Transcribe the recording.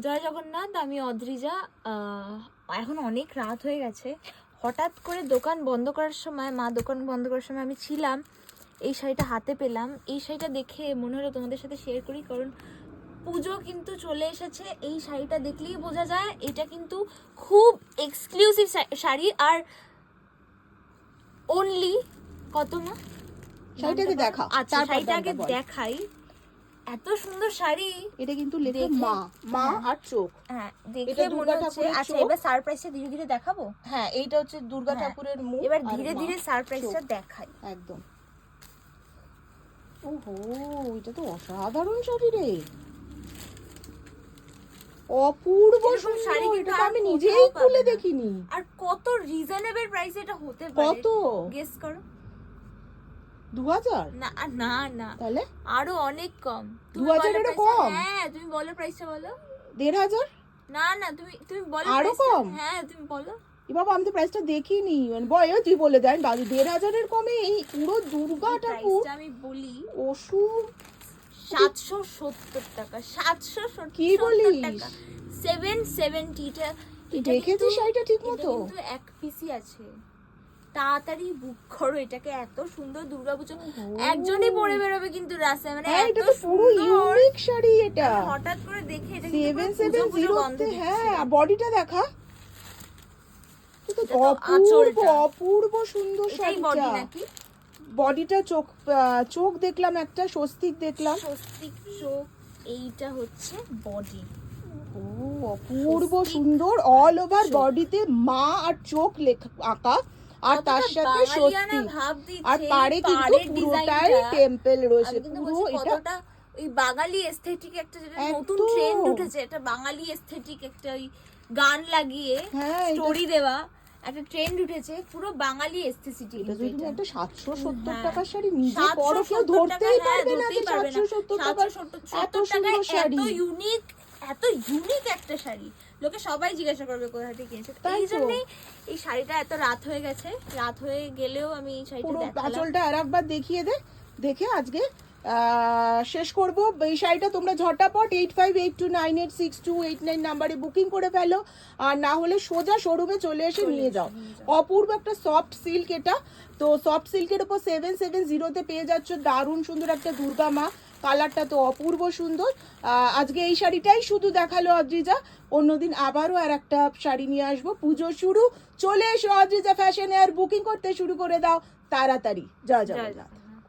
জয় জগন্নাথ, আমি অদ্রিজা। এখন অনেক রাত হয়ে গেছে। হঠাৎ করে দোকান বন্ধ করার সময়, মা দোকান বন্ধ করার সময় আমি ছিলাম, এই শাড়িটা হাতে পেলাম। এই শাড়িটা দেখে মনে হলো তোমাদের সাথে শেয়ার করি, কারণ পুজো কিন্তু চলে এসেছে। এই শাড়িটা দেখলেই বোঝা যায় এটা কিন্তু খুব এক্সক্লুসিভ শাড়ি। আর অনলি কত মা? শাড়িটাকে দেখা, আচ্ছা শাড়িটাকে দেখাই। এত সুন্দর শাড়ি, এটা কিন্তু লেখা মা, মা আর চোখ। হ্যাঁ, দেখে মনে হচ্ছে। আচ্ছা এবার সারপ্রাইজটা ধীরে ধীরে দেখাবো। হ্যাঁ, এইটা হচ্ছে দুর্গা ঠাকুরের মুখ। এবার ধীরে ধীরে সারপ্রাইজটা দেখাই। একদম। ওহো, এটা তো অসাধারণ শাড়ি রে, অপূর্ব শাড়ি। এটা তো আমি নিজেই খুলে দেখিনি। আর কত রিজনেবল প্রাইসে এটা হতে পারে? কত গেস করো। 2000? না না না, তাহলে আরো অনেক কম। 2000 এর কম? হ্যাঁ, তুমি বলো প্রাইসটা বলো। 1500? না না, তুমি বলো আরো প্রাইসটা। কম? হ্যাঁ তুমি বলো। এ বাবা, আমি তো প্রাইসটা দেখিনি। মানে বয়ও তুই বলে দেন, 1500 এর কমে এই পুরো দুর্গা ঠাকুর? প্রাইসটা আমি বলি, ওষুধ 770 টাকা। 770 কি বলিস? টাকা, 770 টা। দেখেছিস শাড়িটা ঠিক মতো? কিন্তু এক পিসি আছে, তাড়াতাড়ি বুক করো এটাকে। এত সুন্দর দুর্গাপুজো, একজনই পরে বেরোবে কিন্তু রাস্তায়। মানে হ্যাঁ, এটা তো পুরো ইউনিক শাড়ি। এটা হঠাৎ করে দেখে এটা 770। হ্যাঁ, বডিটা দেখা, এটা তো আঁচলটা। অপূর্ব সুন্দর শাড়িটা। নাকি বডিটা চোখ দেখলাম, একটা স্বস্তিক দেখলাম। স্বস্তিক চোখ, এইটা হচ্ছে বডি। ও, অপূর্ব সুন্দর। অল ওভার বডিতে মা আর চোখ আঁকা, আর তার সাথে স্বস্তিক, আর পাড়ে কিন্তু পুরোটাই টেম্পল রয়েছে। পুরো এটা ওই বাঙালি এস্থেটিক একটা, যেটা নতুন ট্রেন্ড উঠেছে, এটা বাঙালি এস্থেটিক একটা ওই গান লাগিয়ে স্টোরি দেওয়া একটা ট্রেন্ড উঠেছে, পুরো বাঙালি এস্থেটিক। এটা যদি একটা 770 টাকার শাড়ি নিজে পরো, কেউ ধরতেই পারবে না যে 770 টাকা। এত সুন্দর শাড়ি, এত ইউনিক একটা শাড়ি। লোকে সবাই জিজ্ঞাসা করবে কোথা থেকে কিনেছে। এই জন্যই এই শাড়িটা এত রাত হয়ে গেছে। রাত হয়ে গেলেও আমি এই শাড়িটা দেখালাম। আঁচলটা আরেকবার দেখিয়ে দে, দেখে আজকে শেষ করব। এই শাড়িটা তোমরা ঝটাপট 8582986289 নাম্বারে বুকিং করে ফেলো, আর না হলে সোজা শোরুমে চলে এসে নিয়ে যাও। অপূর্ব একটা সফট সিল্ক এটা। তো সফট সিল্কের উপর 770-তে পেয়ে যাচ্ছ দারুণ সুন্দর একটা দুর্গা মা। কালারটা তো অপূর্ব সুন্দর। আজকে এই শাড়িটাই শুধু দেখালো অদ্রিজা। অন্যদিন আবারও আর একটা শাড়ি নিয়ে আসবো। পুজো শুরু, চলে এসো অদ্রিজা ফ্যাশনে, আর বুকিং করতে শুরু করে দাও তাড়াতাড়ি। জয় জগন্নাথ।